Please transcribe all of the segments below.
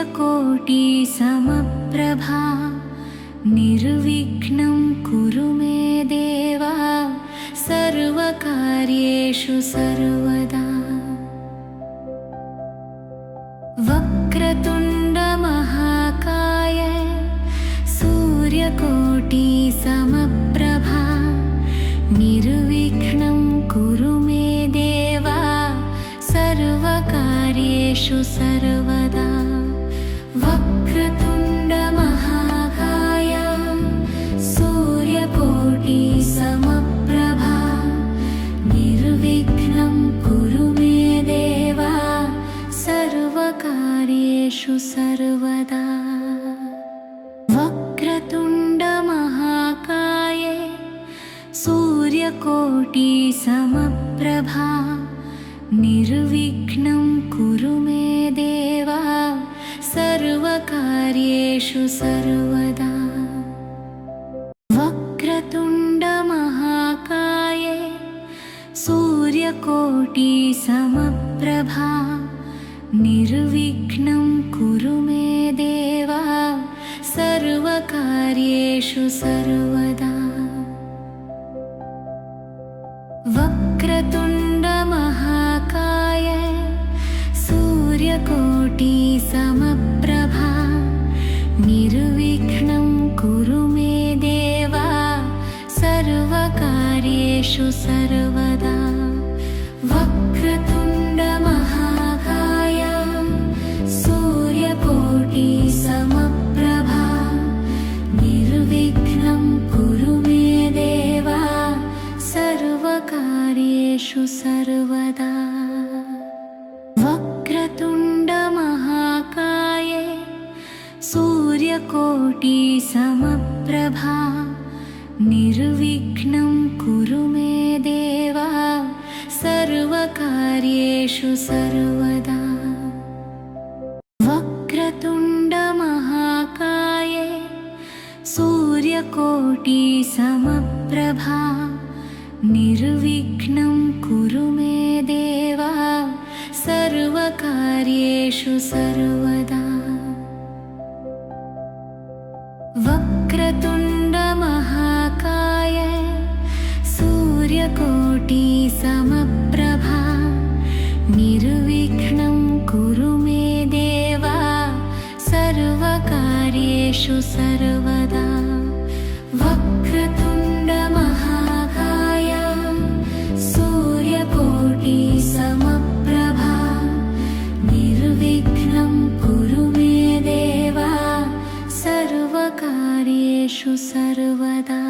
सूर्यकोटि समप्रभा निर्विघ्नं कुरु मे देव सर्वकार्येषु सर्वदा। वक्रतुण्ड महाकाय सूर्यकोटि समप्रभा निर्विघ्नं कुरु मे देव सर्वकार्येषु सर्वदा। वक्रतुण्ड महाकाय सूर्यकोटि समप्रभा निर्विघ्नं कुरु मे देव सर्वकार्येषु सर्वदा। वक्रतुण्ड महाकाय सूर्यकोटि समप्रभा निर्विघ्नं कुरु मे देव सर्वकार्येषु सर्वदा। वक्रतुण्ड महाकाय सूर्यकोटि समप्रभा निर्विघ्नं कुरु मे देव सर्वकार्येषु सर्वदा। वक्रतुण्ड महाकाय सूर्यकोटि समप्रभा निर्विघ्नं कुरु मे देव सर्वकार्येषु सर्वदा। वक्रतुण्ड महाकाय सूर्यकोटि समप्रभा निर्विघ्नं कुरु मे देव सर्वकार्येषु सर्वदा। वक्रतुण्ड महाकाय सूर्यकोटि समप्रभा निर्विघ्नं कुरु मे देव सर्वकार्येषु सर्वदा। वक्रतुण्ड महाकाय सूर्यकोटि समप्रभा निर्विघ्नं कुरु मे देव सर्वकार्येषु सर्वदा। वक्रतुण्ड महाकाय सूर्यकोटि समप्रभा निर्विघ्नं कुरु मे देव सर्वकार्येषु सर्वदा। वक्रतुण्ड महाकाय सूर्यकोटि समप्रभा निर्विघ्नं कुरु मे देव सर्वकार्येषु सर्वदा।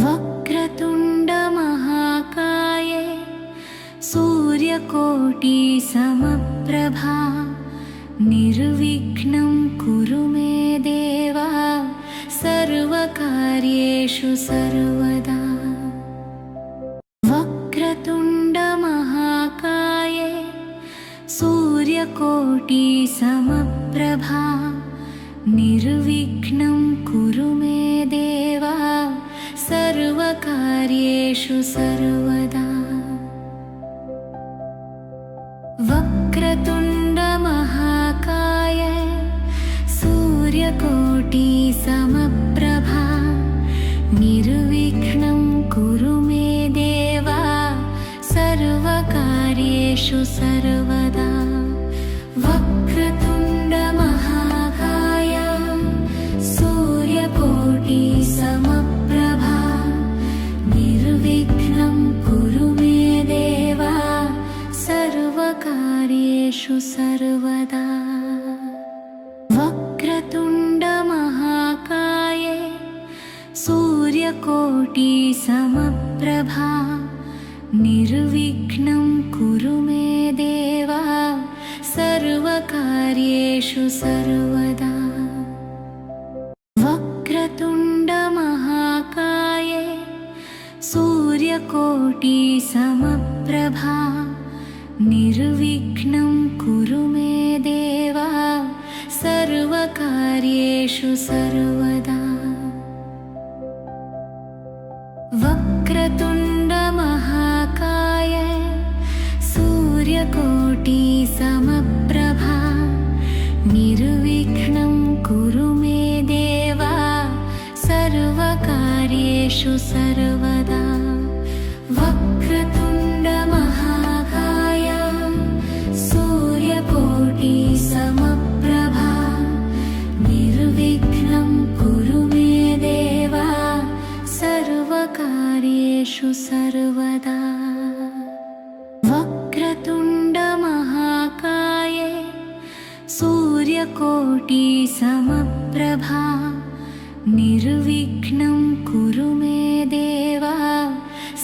वक्रतुण्ड महाकाय सूर्यकोटि समप्रभा निर्विघ्नं कुरु मे देव सर्वकार्येषु सर्वदा। वक्रतुण्ड महाकाय सूर्यकोटि समप्रभा निर्विघ्नं कुरु मे देव सर्वकार्येषु सर्वदा। वक्रतुण्ड महाकाय सूर्यकोटि समप्रभा निर्विघ्नं कुरु मे देव सर्वकार्येषु सर्वदा। वक्रतुण्ड महाकाय सूर्यकोटि समप्रभा निर्विघ्नं कुरु मे देव सर्वकार्येषु सर्वदा। वक्रतुण्ड महाकाय सूर्यकोटि समप्रभा निर्विघ्नं कुरु मे देव सर्वकार्येषु सर्वदा। वक्रतुण्ड महाकाय सूर्यकोटि समप्रभा निर्विघ्नं कुरु मे देव सर्वकार्येषु सर्वदा। वक्रतुण्ड महाकाय सूर्यकोटि समप्रभा निर्विघ्नं कुरु मे देव सर्वकार्येषु सर्वदा। वक्रतुण्ड महाकाय सूर्यकोटि समप्रभा निर्विघ्नं कुरु मे देव सर्वकार्येषु सर्वदा। वक्रतुण्ड महाकाय सूर्यकोटि समप्रभा निर्विघ्नं कुरु मे देव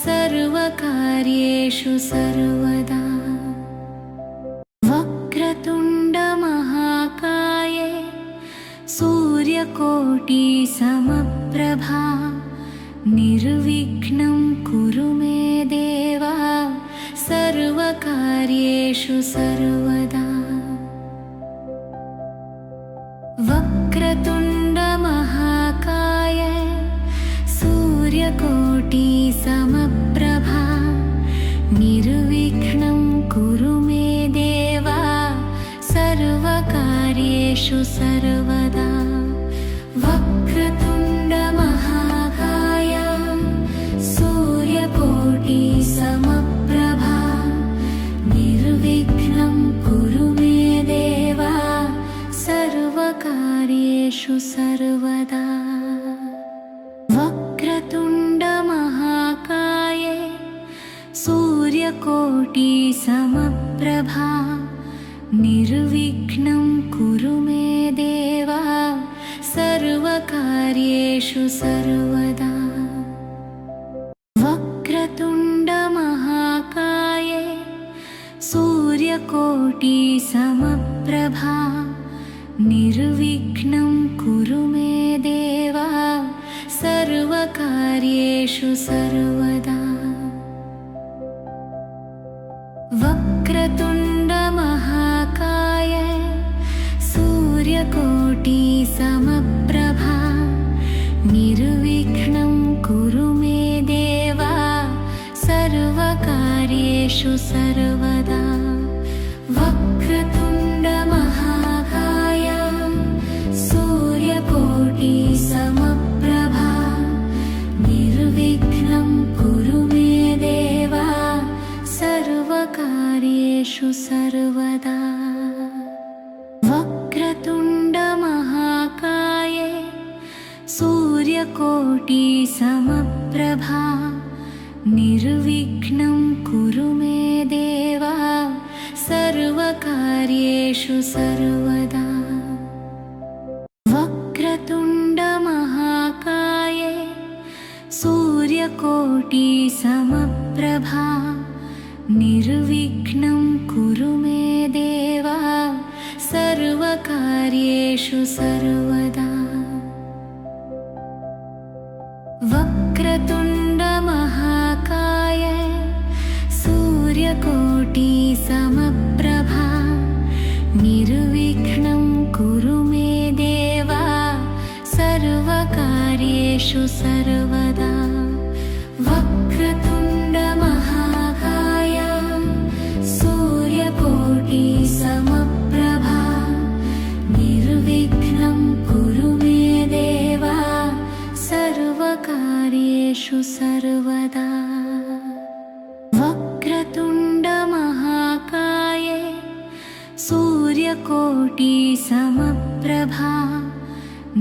सर्वकार्येषु सर्वदा। वक्रतुण्ड महाकाय सूर्यकोटि समप्रभा निर्विघ्नं कुरु मे देव सर्वकार्येषु सर्वदा। वक्रतुण्ड महाकाय सूर्यकोटि समप्रभा निर्विघ्नं कुरु मे देव सर्वकार्येषु सर्वदा। वक्रतुण्ड महाकाय सूर्यकोटि समप्रभा निर्विघ्नं कुरु मे देव सर्वकार्येषु सर्वदा। वक्रतुण्ड महाकाय सूर्यकोटि समप्रभा निर्विघ्नं कुरु मे देव सर्वकार्येषु सर्वदा। वक्रतुण्ड महाकाय सूर्यकोटि समप्रभा निर्विघ्नं कुरु मे देव सर्वकार्येषु सर्वदा। वक्रतुण्ड महाकाय सूर्यकोटि समप्रभा निर्विघ्नं कुरु मे देव सर्वकार्येषु सर्वदा। वक्रतुण्ड महाकाय सूर्यकोटि समप्रभा निर्विघ्नं कुरु मे देव सर्वकार्येषु सर्वदा। वक्रतुण्ड महाकाय सूर्यकोटि समप्रभा निर्विघ्नं कुरु मे देव सर्वकार्येषु सर्वदा। वक्रतुण्ड महाकाय सूर्यकोटि समप्रभा निर्विघ्नं कुरु मे देव सर्वकार्येषु सर्वदा। वक्रतुण्ड महाकाय सूर्यकोटि समप्रभा निर्विघ्नं कुरु मे देव सर्वकार्येषु सर्वदा। वक्रतुण्ड महाकाय सूर्यकोटि समप्रभा निर्विघ्नं कुरु मे देव सर्वकार्येषु सर्वदा। वक्रतुण्ड महाकाय सूर्यकोटि समप्रभा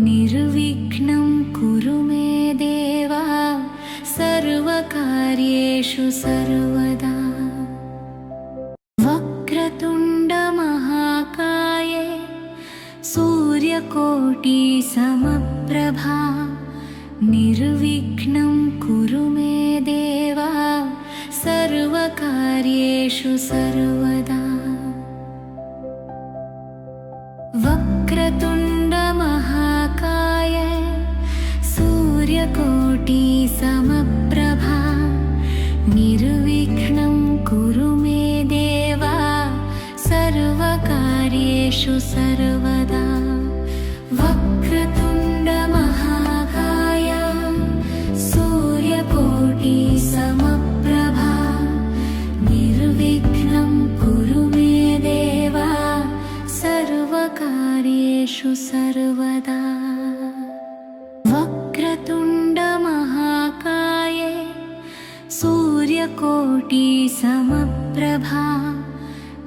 निर्विघ्नं कुरु मे देव सर्वकार्येषु सर्वदा। वक्रतुण्ड महाकाय सूर्यकोटि समप्रभा निर्विघ्नं कुरु मे देव सर्वकार्येषु सर्वदा। वक्रतुण्ड महाकाय सूर्यकोटि समप्रभा निर्विघ्नं कुरु मे देव सर्वकार्येषु सर्वदा। वक्रतुण्ड महाकाय सूर्यकोटि समप्रभा निर्विघ्नं कुरु मे देव सर्वकार्ये समप्रभा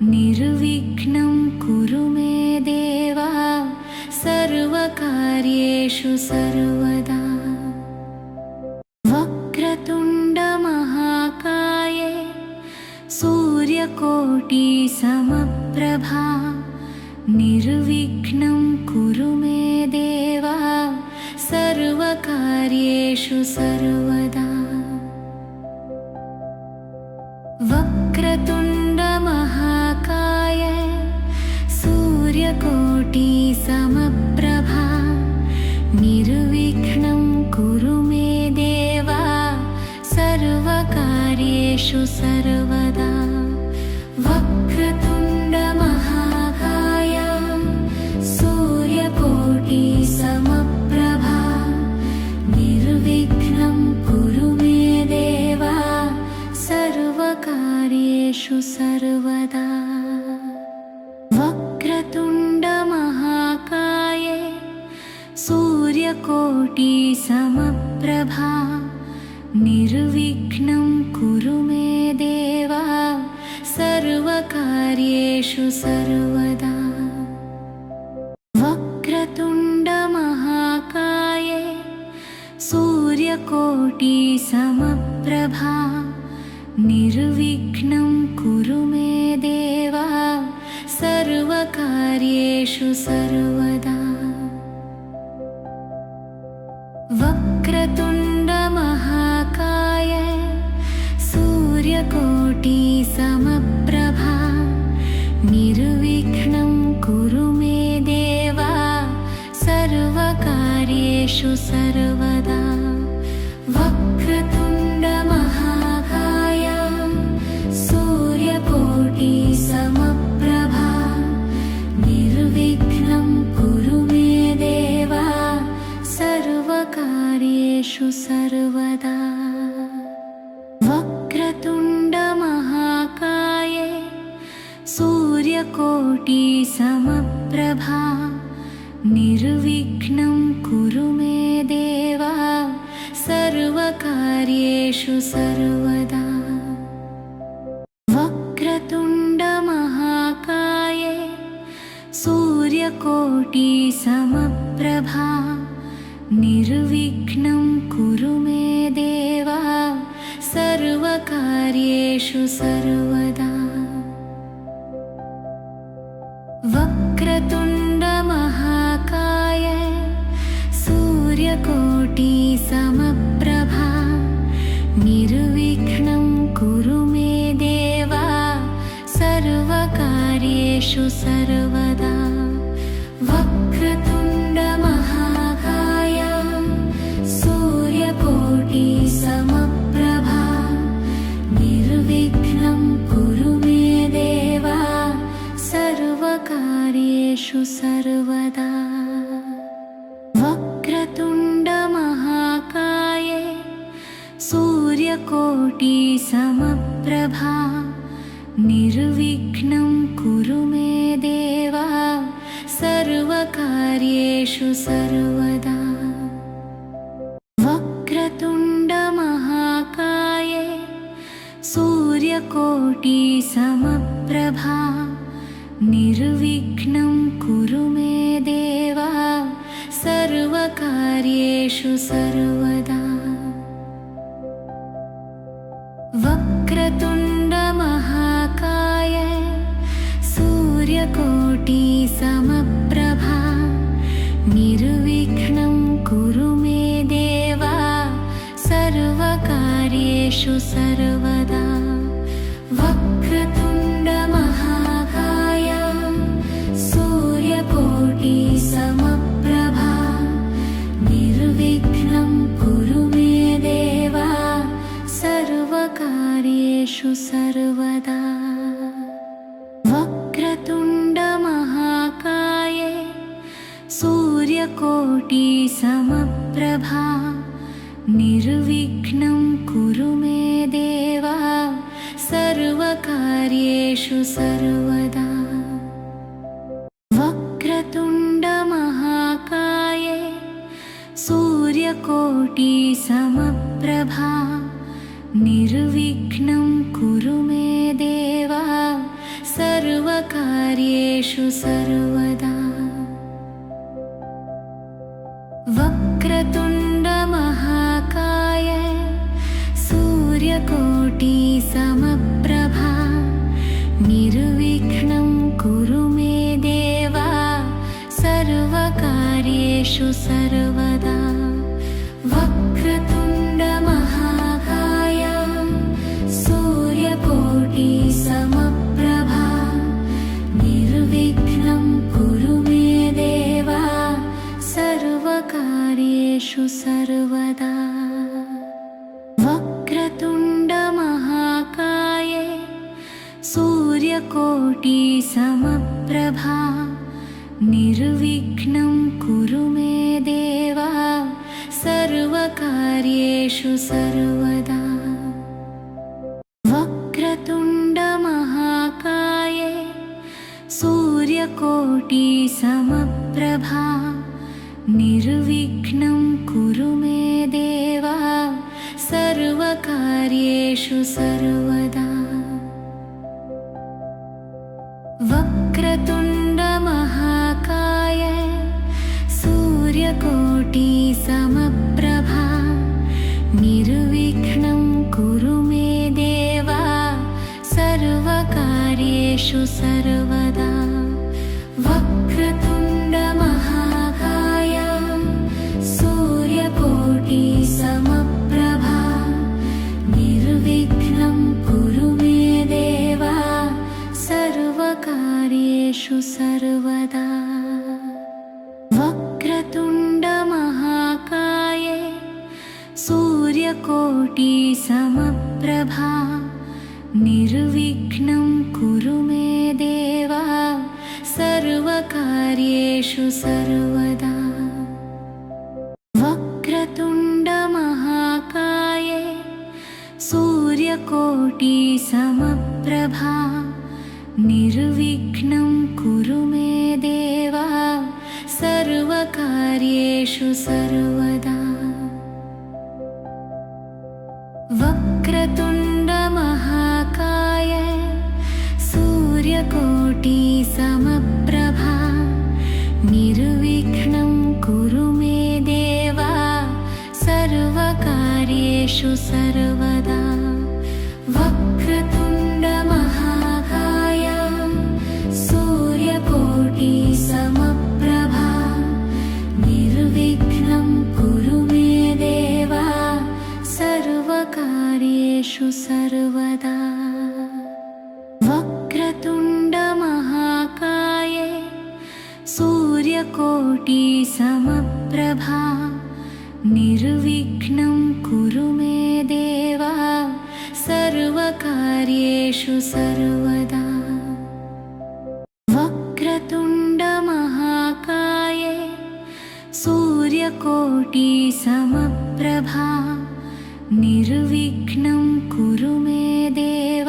निर्विघ्नं कुरु मे देव सर्वकार्येषु सर्वदा। वक्रतुण्डमहाकाये सूर्यकोटिसमप्रभा निर्विघ्नं कुरु मे देव सर्वकार्येषु सर्वदा। वक्रतुण्डमहाकाय सूर्यकोटिसमप्रभा निर्विघ्नं कुरु मे देव सर्वकार्येषु सर्वदा। वक्रतुण्डमहाकाय सूर्यकोटिसमप्रभा निर्विघ्नं कुरु मे देव सर्वकार्येषु सर्वदा। वक्रतुण्डमहाकाय सूर्यकोटिसमप्रभा निर्विघ्नं कुरु मे देव सर्वकार्येषु सर्वदा। वक्रतुण्डमहाकाय सूर्यकोटिसमप्रभा निर्विघ्नं कुरु मे देव सर्वकार्येषु सर्वदा। वक्रतुण्डमहाकाय सूर्यकोटिसमप्रभा निर्विघ्नं कुरु मे देव सर्वकार्येषु सर्वदा। वक्रतुण्डमहाकाय सूर्यकोटिसमप्रभा निर्विघ्नं कुरु मे देव सर्वकार्येषु सर्वदा। वक्रतुण्डमहाकाय सूर्यकोटिसमप्रभा निर्विघ्नं कुरु मे देव सर्वकार्येषु सर्वदा। वक्रतुण्डमहाकाय सूर्यकोटिसमप्रभा निर्विघ्नं कुरु मे देव सर्वकार्येषु सर्वदा। वक्रतुण्डमहाकाय सूर्यकोटिसमप्रभा निर्विघ्नं कुरु मे देव सर्वकार्येषु सर्वदा। वक्रतुण्डमहाकाय सूर्यकोटिसमप्रभा निर्विघ्नं कुरु मे देव सर्वकार्येषु सर्वदा। वक्रतुण्डमहाकाय सूर्यकोटिसमप्रभा निर्विघ्नं कुरु मे देव सर्वकार्येषु सर्वदा। वक्रतुण्डमहाकाय सूर्यकोटिसमप्रभा निर्विघ्नं कुरु मे देव सर्वकार्येषु सर्वदा। वक्रतुण्डमहाकाय सूर्यकोटिसमप्रभा निर्विघ्नं कुरु मे देव सर्वकार्येषु सर्वदा। वक्रतुण्डमहाकाय सूर्यकोटिसमप्रभा निर्विघ्नं कुरु मे देव सर्वकार्येषु सर्वदा। वक्रतुण्डमहाकाय सूर्यकोटिसमप्रभा निर्विघ्नं कुरु मे देव सर्वकार्येषु सर्वदा। वक्रतुण्डमहाकाय सूर्यकोटिसमप्रभा निर्विघ्नं कुरु मे सर्वकार्येषु सर्वदा वक्रतुण्डमहाकाय सूर्यकोटिसमप्रभा निर्विघ्नं कुरु मे देव सर्वकार्येषु सर्वदा वक्रतुण्डमहाकाय सूर्यकोटिसमप्रभा निर्विघ्नं कुरु मे देव सर्वकार्येषु सर्वदा वक्रतुण्डमहाकाय सूर्यकोटिसमप्रभा निर्विघ्नं कुरु मे देव सर्वकार्येषु सर्वदा वक्रतुण्डमहाकाय सूर्यकोटिसमप्रभा निर्विघ्नं कुरु मे देव सर्वकार्येषु सर्वदा वक्रतुण्डमहाकाय सूर्यकोटिसमप्रभा निर्विघ्नं कुरु मे देव सर्वकार्येषु सर्वदा वक्रतुण्डमहाकाय सूर्यकोटिसमप्रभा निर्विघ्नं कुरु मे देव सर्वकार्येषु सर्वदा वक्रतुण्डमहाकाय सूर्यकोटिसमप्रभा निर्विघ्नं कुरु मे देव सर्वकार्येषु सर्वदा वक्रतुण्डमहाकाय सूर्यकोटिसमप्रभा निर्विघ्नं कुरु मे देव सर्वकार्येषु सर्वदा वक्रतुण्डमहाकाय सूर्यकोटिसमप्रभा निर्विघ्नं कुरु मे देव सर्वकार्येषु सर्वदा वक्रतुण्डमहाकाय सूर्यकोटिसमप्रभा निर्विघ्नं कुरु मे देव सर्वकार्येषु सर्वदा वक्रतुण्डमहाकाय सूर्यकोटिसमप्रभा निर्विघ्नं कुरु मे देव सर्वकार्येषु सर्वदा वक्रतुण्डमहाकाय सूर्यकोटिसमप्रभा निर्विघ्नं कुरु मे देव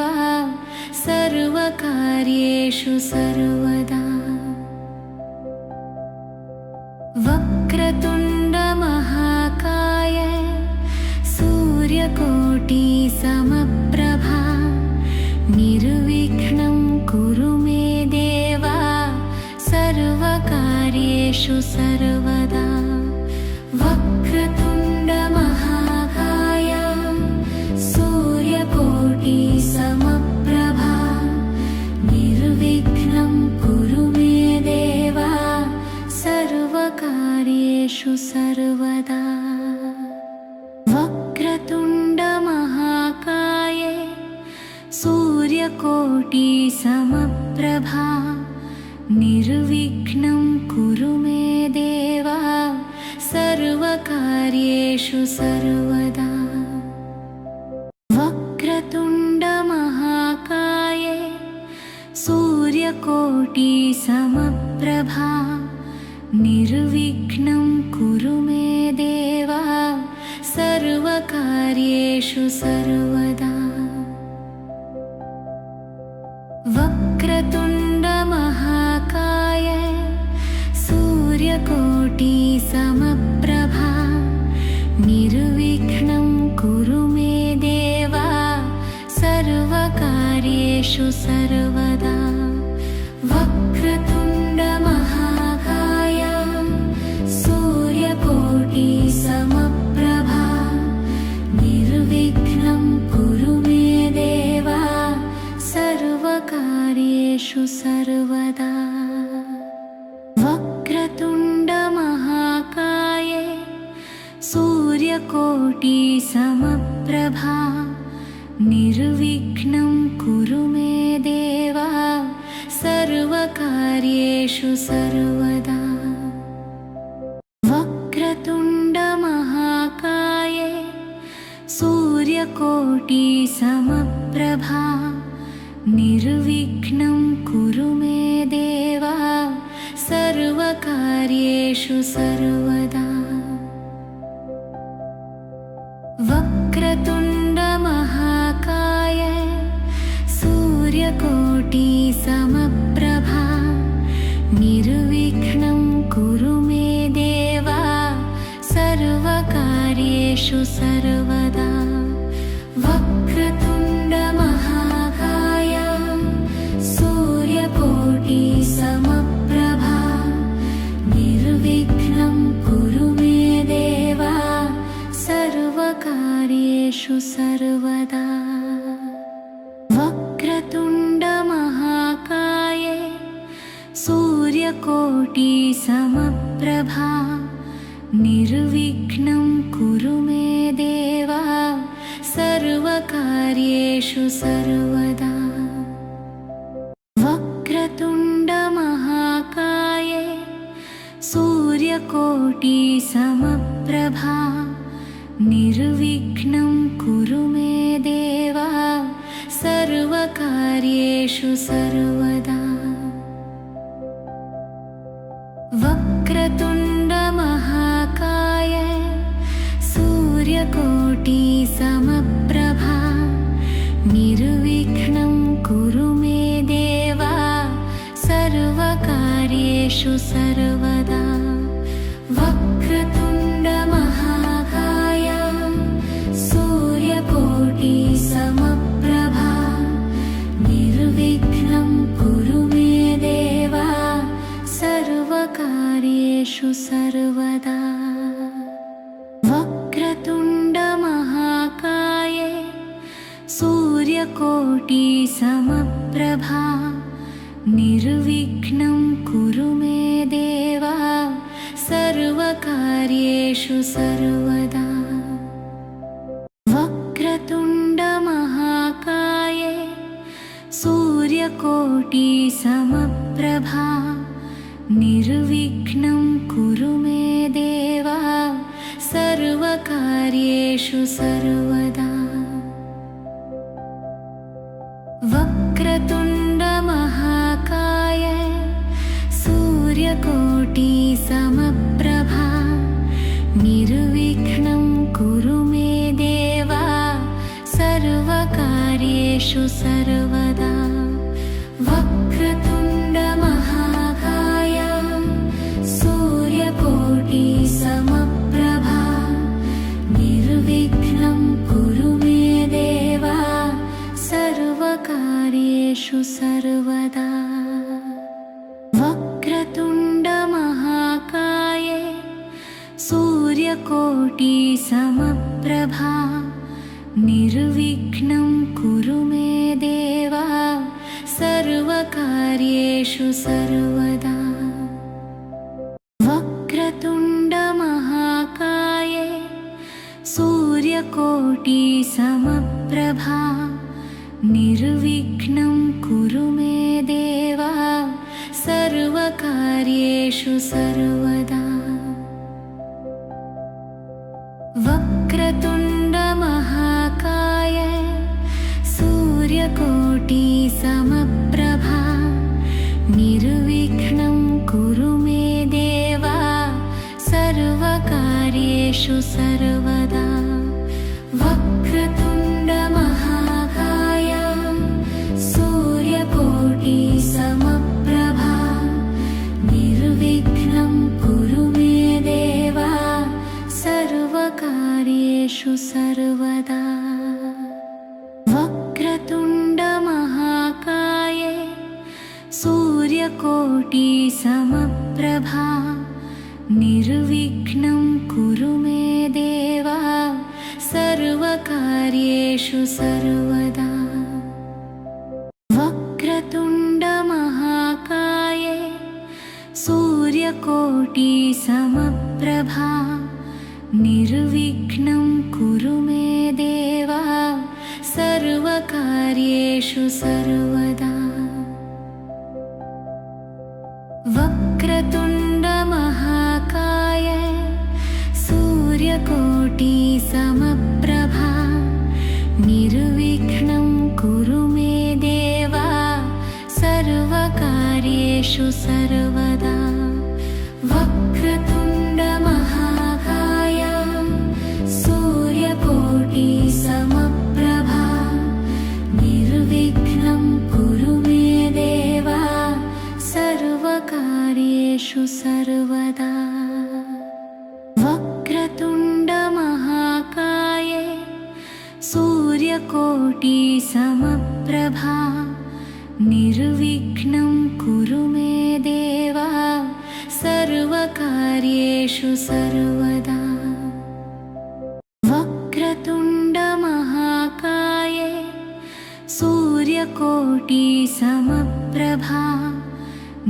सर्वकार्येषु सर्वदा वक्रतुण्डमहाकाय सूर्यकोटिसमप्रभा निर्विघ्नं कुरु मे देव सर्वकार्येषु सर्वदा वक्रतुण्डमहाकाय सूर्यकोटिसमप्रभा निर्विघ्नं कुरु मे देव सर्वकार्येषु सर्वदा वक्रतुण्डमहाकाय सूर्यकोटिसमप्रभा निर्विघ्नं कुरु मे देव सर्वकार्येषु सर्वदा वक्रतुण्डमहाकाय सूर्यकोटिसमप्रभा निर्विघ्नं कुरु मे देव सर्वकार्येषु सर्वदा वक्रतुण्डमहाकाय सूर्यकोटिसमप्रभा निर्विघ्नं कुरु मे देव सर्वकार्येषु सर्वदा वक्रतुण्डमहाकाय कार्येषु सर्वदा वक्रतुण्डमहाकाये सूर्यकोटिसमप्रभा निर्विघ्नं कुरु मे देव सर्वकार्येषु सर्वदा वक्रतुण्डमहाकाये सूर्यकोटिसमप्रभा निर्विघ्नं कुरु मे देव सर्वकार्येषु सर्वदा वक्रतुण्डमहाकाय सूर्यकोटिसमप्रभा निर्विघ्नं कुरु मे देव सर्वकार्येषु सर्वदा वक्रतुण्डमहाकाय सूर्यकोटिसमप्रभा निर्विघ्नं कुरु मे देव सर्वकार्येषु सर्वदा वक्रतुण्डमहाकाय सूर्यकोटिसमप्रभा निर्विघ्नं कुरु मे देव सर्वकार्येषु सर्वदा वक्रतुण्डमहाकाय सूर्यकोटिसमप्रभा निर्विघ्नं कुरु मे देव सर्वकार्येषु सर्वदा वक्रतुण्डमहाकाय सूर्यकोटिसमप्रभा निर्विघ्नं कुरु मे देव सर्वकार्येषु सर्वदा वक्रतुण्डमहाकाय सूर्यकोटिसमप्रभा निर्विघ्नं कुरु मे देव सर्वकार्येषु सर्वदा वक्रतुण्डमहाकाय सूर्यकोटिसमप्रभा निर्विघ्नं कुरु मे देव सर्वकार्येषु सर्वदा वक्रतुण्डमहाकाय सूर्यकोटिसमप्रभा निर्विघ्नं कुरु मे देव सर्वकार्येषु सर्वदा वक्रतुण्डमहाकाय सूर्यकोटिसमप्रभा निर्विघ्नं कुरु मे देव सर्वकार्येषु सर्वदा वक्रतुण्डमहाकाय सूर्यकोटिसमप्रभा निर्विघ्नं कुरु मे देव सर्वकार्येषु सर्वदा वक्रतुण्डमहाकाय सूर्यकोटिसमप्रभा निर्विघ्नं कुरु मे देव सर्वकार्येषु सर्वदा वक्रतुण्डमहाकाय सूर्यकोटिसमप्रभा निर्विघ्नं कुरु मे देव सर्वकार्येषु सर्वदा वक्रतुण्डमहाकाय सूर्यकोटिसमप्रभा निर्विघ्नं कुरु मे देव सर्वकार्येषु सर्वदा वक्रतुण्डमहाकाय सूर्यकोटिसमप्रभा निर्विघ्नं कुरु मे देव सर्वकार्येषु सर्वदा वक्रतुण्डमहाकाय सूर्यकोटिसमप्रभा निर्विघ्नं कुरु मे देव सर्वकार्येषु सर्वदा वक्रतुण्डमहाकाय सूर्यकोटि समप्रभा निर्विघ्नं कुरु मे देव सर्वकार्येषु सर्वदा। वक्रतुण्ड महाकाय सूर्यकोटि समप्रभा निर्विघ्नं कुरु मे देव सर्वकार्येषु सर्वदा। वक्रतुण्ड महाकाय सूर्यकोटि समप्रभा निर्विघ्नं कुरु मे देव सर्वकार्येषु सर्वदा। वक्रतुण्ड महाकाय सूर्यकोटि समप्रभा निर्विघ्नं कुरु मे देव सर्वकार्येषु सर्वदा। वक्रतुण्ड महाकाय सूर्यकोटि समप्रभा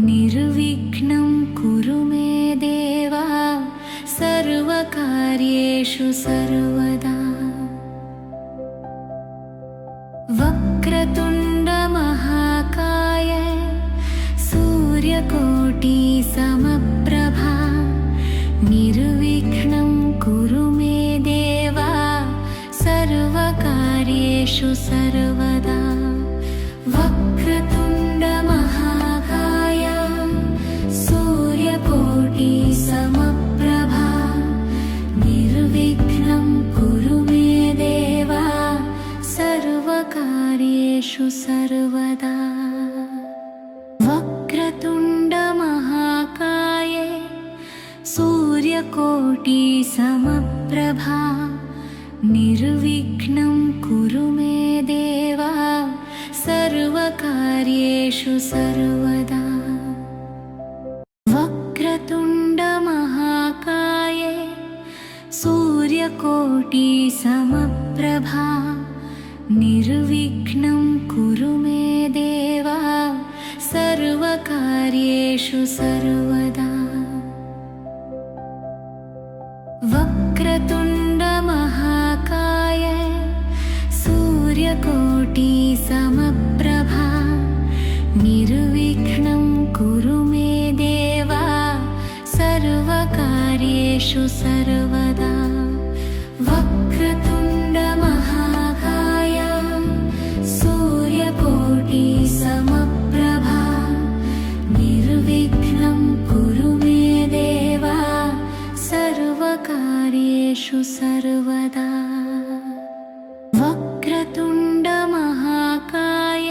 निर्विघ्नं कुरु मे देव सर्वकार्येषु सर्वदा। वक्रतुण्ड महाकाय सूर्यकोटि समप्रभा निर्विघ्नं कुरु मे देव सर्वकार्येषु सर्वदा। वक्रतुण्ड महाकाय सूर्यकोटि समप्रभा निर्विघ्नं कुरु मे देव सर्वकार्येषु सर्वदा। वक्रतुण्ड महाकाय सूर्यकोटि समप्रभा निर्विघ्नं कुरु मे देव सर्वकार्येषु सर्वदा। वक्रतुण्ड महाकाय सूर्यकोटि समप्रभा निर्विघ्नं कुरु मे देव सर्वकार्येषु सर्वदा। वक्रतुण्ड महाकाय सूर्यकोटि समप्रभा निर्विघ्नं कुरु मे देव सर्वकार्येषु सर्वदा। वक्रतुण्ड महाकाय सूर्यकोटि समप्रभा निर्विघ्नं कुरु मे देव सर्वकार्येषु सर्वदा। वक्रतुण्ड महाकाय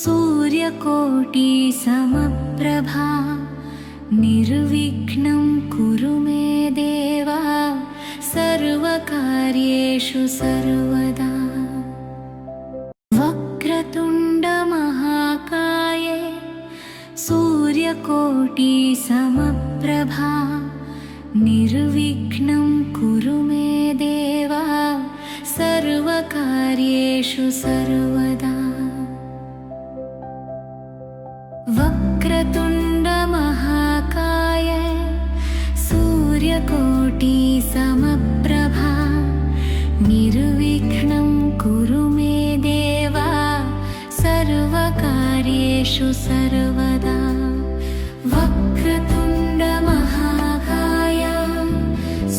सूर्यकोटि समप्रभा निर्विघ्नं कुरु मे देव सर्वकार्येषु सर्वदा। वक्रतुण्ड महाकाय सूर्यकोटि समप्रभा निर्विघ्नं कुरु मे देव सर्वकार्येषु सर्वदा। वक्रतुण्ड महाकाय सूर्यकोटि समप्रभा निर्विघ्नं कुरु मे देव सर्वकार्येषु सर्वदा। वक्रतुण्ड महाकाय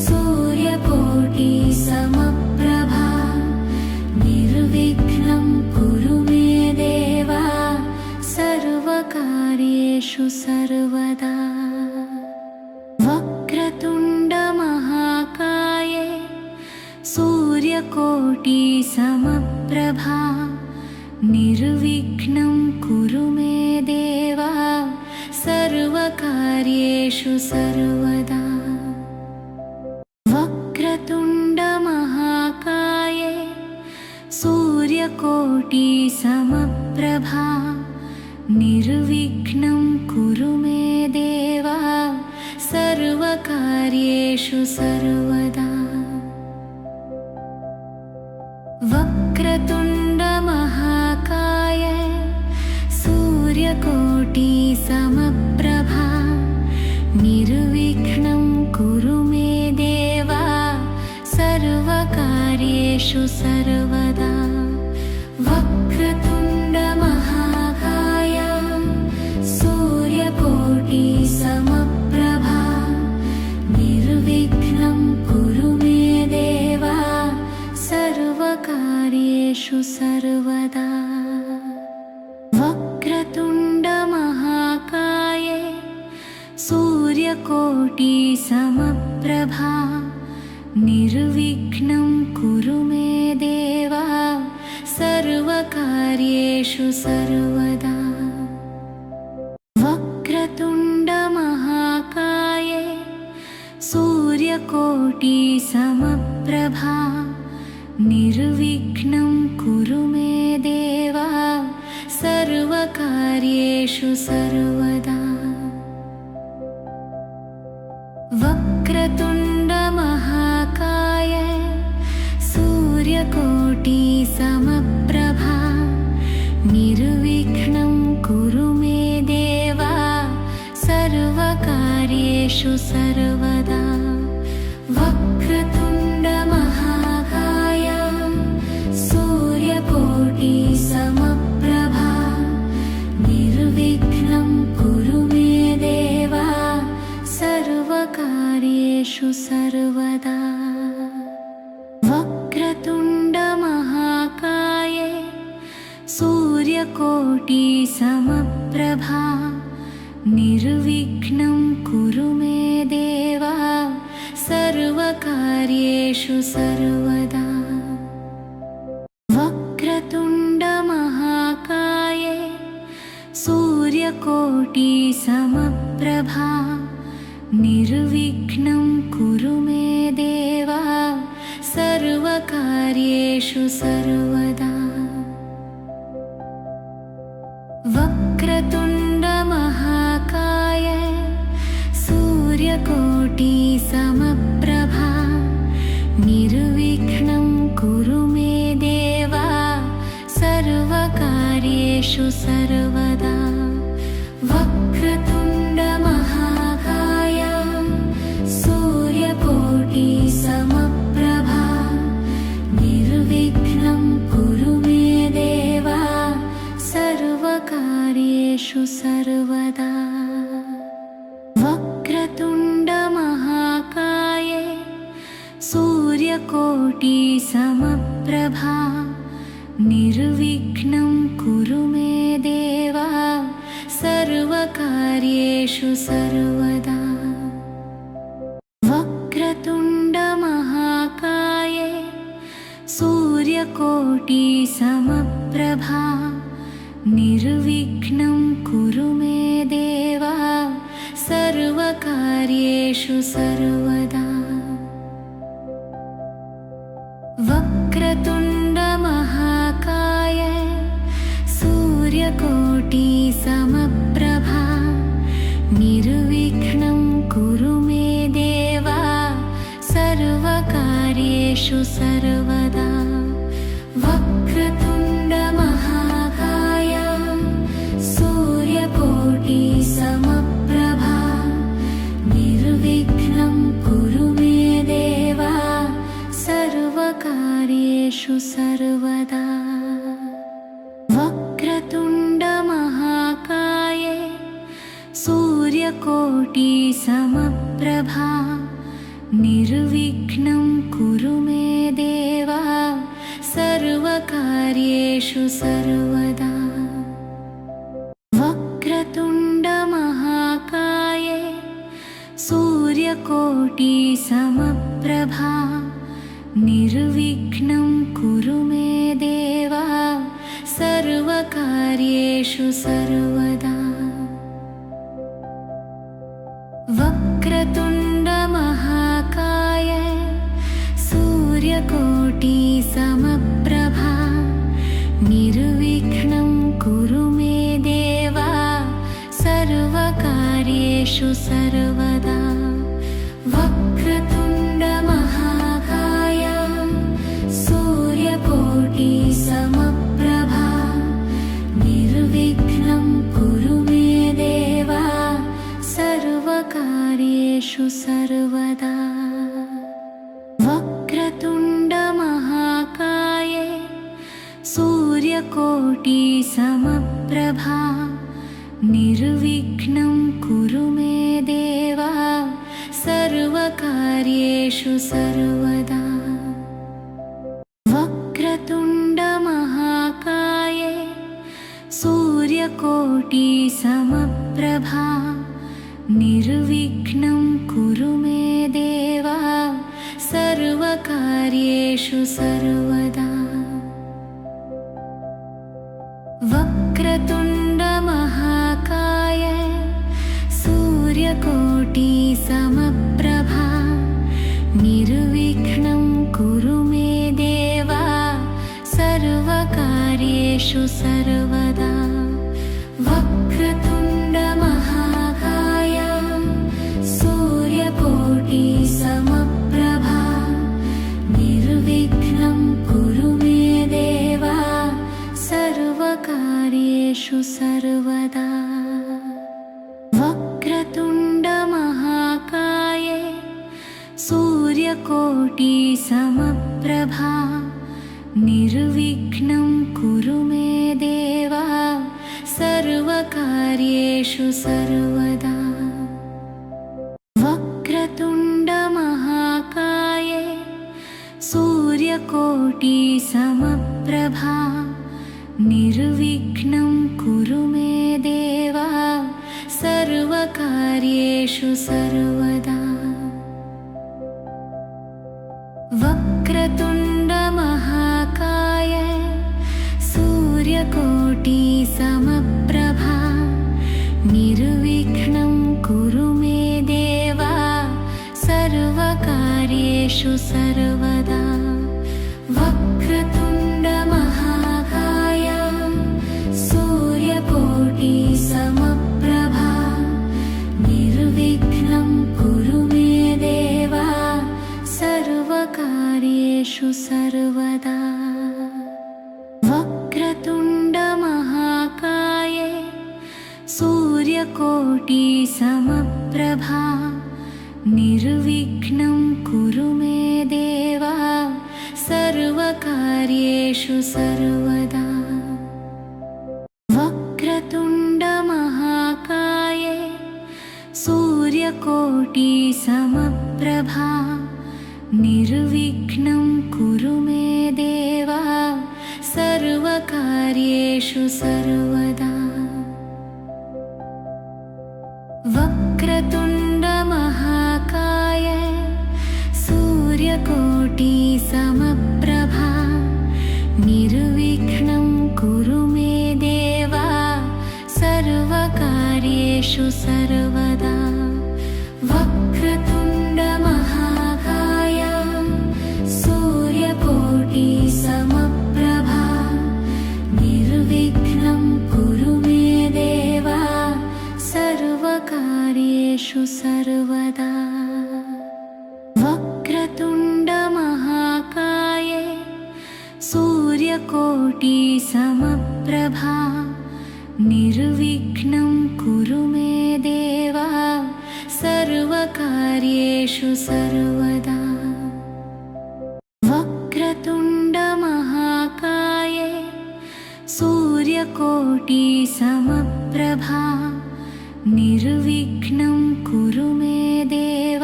सूर्यकोटि समप्रभा निर्विघ्नं कुरु मे देव सर्वकार्येषु सर्वदा। वक्रतुण्ड महाकाय सूर्यकोटि समप्रभा निर्विघ्नं कुरु मे देव सर्वकार्येषु सर्वदा। वक्रतुण्ड महाकाय सूर्यकोटि समप्रभा निर्विघ्नं कुरु मे देव सर्वकार्येषु सर्वदा। वक्रतुण्ड महाकाय सूर्यकोटि समप्रभा निर्विघ्नं कुरु मे देव सर्वकार्येषु सर्वदा। वक्रतुण्ड महाकाय सूर्यकोटिसमप्रभा निर्विघ्नं कुरु मे देव सर्वकार्येषु सर्वदा। वक्रतुण्ड महाकाय सूर्यकोटिसमप्रभा निर्विघ्नं कुरु मे देव सर्वकार्येषु सर्वदा। वक्रतुण्ड महाकाय सूर्यकोटिसमप्रभा निर्विघ्नं कुरु मे देव सर्वकार्येषु सर्वदा। वक्रतुण्ड महाकाय सूर्यकोटिसमप्रभा निर्विघ्नं कुरु मे देव सर्वकार्येषु सर्वदा। वक्रतुण्ड महाकाय सूर्यकोटिसमप्रभा निर्विघ्नं कुरु मे देव सर्वकार्येषु सर्वदा। वक्रतुण्ड महाकाय सूर्यकोटिसमप्रभा निर्विघ्नं कुरु मे देव सर्वकार्येषु सर्वदा। वक्रतुण्ड महाकाय सूर्यकोटिसमप्रभा निर्विघ्नं कुरु मे देव सर्वकार्येषु सर्वदा। वक्रतुण्ड महाकाय सूर्यकोटिसमप्रभा निर्विघ्नं कुरु मे देव सर्वकार्येषु सर्वदा। वक्रतुण्ड महाकाय सूर्यकोटिसमप्रभा निर्विघ्नं कुरु मे देव सर्वकार्येषु सर्वदा। वक्रतुण्ड महाकाय सूर्यकोटिसमप्रभा निर्विघ्नं कुरु मे देव सर्वकार्येषु सर्वदा। वक्रतुण्ड महाकाय सूर्यकोटिसमप्रभा निर्विघ्नं कुरु मे देव सर्वकार्येषु सर्वदा। वक्रतुण्ड महाकाय सूर्यकोटिसमप्रभा निर्विघ्नं कुरु मे देव सर्वकार्येषु सर्वदा। वक्रतुण्ड महाकाय सूर्यकोटिसमप्रभा निर्विघ्नं कुरु मे देव सर्वकार्येषु सर्वदा। वक्रतुण्ड महाकाय सूर्यकोटिसमप्रभा निर्विघ्नं कुरु मे देव सर्वकार्येषु सर्वदा। वक्रतुण्ड महाकाय सूर्यकोटिसमप्रभा निर्विघ्नं कुरु मे देव सर्वकार्येषु सर्वदा। वक्रतुण्ड महाकाय सूर्यकोटिसमप्रभा निर्विघ्नं कुरु मे देव सर्वकार्येषु सर्वदा। वक्रतुण्ड महाकाय सूर्यकोटिसमप्रभा निर्विघ्नं कुरु मे देव सर्वकार्येषु निर्विघ्नं कुरु मे देव सर्वकार्येषु सर्वदा। वक्रतुण्डमहाकाय सूर्यकोटिसमप्रभा निर्विघ्नं कुरु मे देव सर्वकार्येषु सर्वदा। वक्रतुण्डमहाकाय सूर्यकोटिसमप्रभा निर्विघ्नं कुरु मे देव सर्वकार्येषु सर्वदा। वक्रतुण्डमहाकाय सूर्यकोटिसमप्रभा निर्विघ्नं कुरु मे देव सर्वकार्येषु सर्वदा। वक्रतुण्डमहाकाय सूर्यकोटिसमप्रभा निर्विघ्नं कुरु मे देव सर्वकार्येषु सर्वदा। वक्रतुण्डमहाकाय सूर्यकोटिसमप्रभा निर्विघ्नं कुरु मे देव सर्वकार्येषु सर्वदा। वक्रतुण्डमहाकाय सूर्यकोटिसमप्रभा निर्विघ्नं कुरु मे देव सर्वकार्येषु सर्वदा। वक्रतुण्डमहाकाय सूर्यकोटिसमप्रभा निर्विघ्नं कुरु मे देव सर्वकार्येषु सर्वदा। वक्रतुण्डमहाकाय सूर्यकोटिसमप्रभा निर्विघ्नं कुरु मे देव सर्वकार्येषु सर्वदा। वक्रतुण्डमहाकाय सूर्यकोटिसमप्रभा निर्विघ्नं कुरु मे देव सर्वकार्येषु सर्वदा। वक्रतुण्डमहाकाय सूर्यकोटिसमप्रभा निर्विघ्नं कुरु मे देव सर्वकार्येषु सर्वदा। वक्रतुण्डमहाकाय सूर्यकोटिसमप्रभा निर्विघ्नं कुरु मे देव सर्वकार्येषु सर्वदा। वक्रतुण्डमहाकाय सूर्यकोटिसमप्रभा निर्विघ्नं कुरु मे देव सर्वकार्येषु सर्वदा। वक्रतुण्डमहाकाय सूर्यकोटिसमप्रभा निर्विघ्नं कुरु मे देव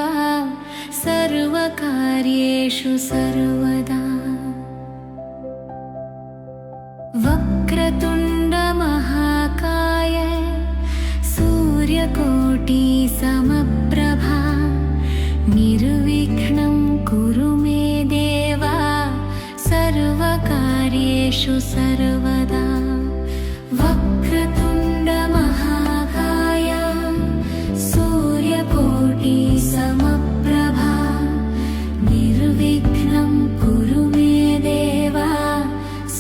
सर्वकार्येषु सर्वदा। वक्रतुण्डमहाकाय सूर्यकोटिसमप्रभा निर्विघ्नं कुरु मे देव सर्वकार्येषु सर्वदा। वक्रतुण्डमहाकाय सूर्यकोटिसमप्रभा निर्विघ्नं कुरु मे देव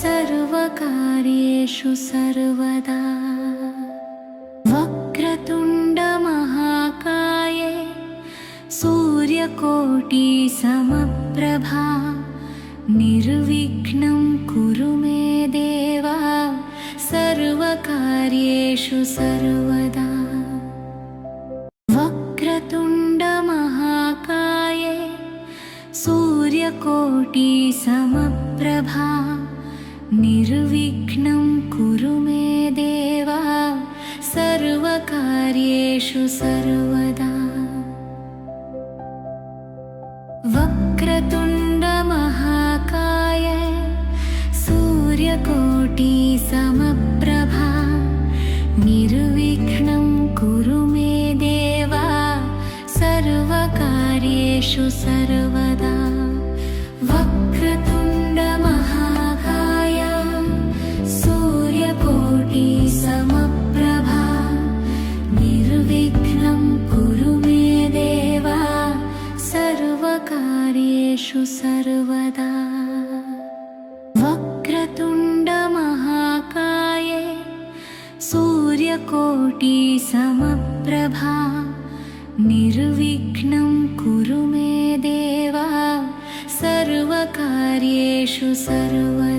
सर्वकार्येषु सर्वदा। वक्रतुण्डमहाकाय सूर्यकोटिसमप्रभा निर्विघ्नं कुरु मे देव सर्वकार्येषु सर्वदा। वक्रतुण्डमहाकाय सूर्यकोटिसमप्रभा निर्विघ्नं कुरु मे देव सर्व सर्वकार्येषु सर्वदा वक्रतुण्डमहाकाय सूर्यकोटि समप्रभा निर्विघ्नं कुरु मे देव सर्वकार्येषु सर्वदा वक्रतुण्डमहाकाय सूर्यकोटि समप्रभा निर्विघ्नं कुरु मे देव सर्वकार्येषु सर्वदा वक्रतुण्डमहाकाय सूर्यकोटि समप्रभा निर्विघ्नं कुरु मे देव सर्वकार्येषु सर्वदा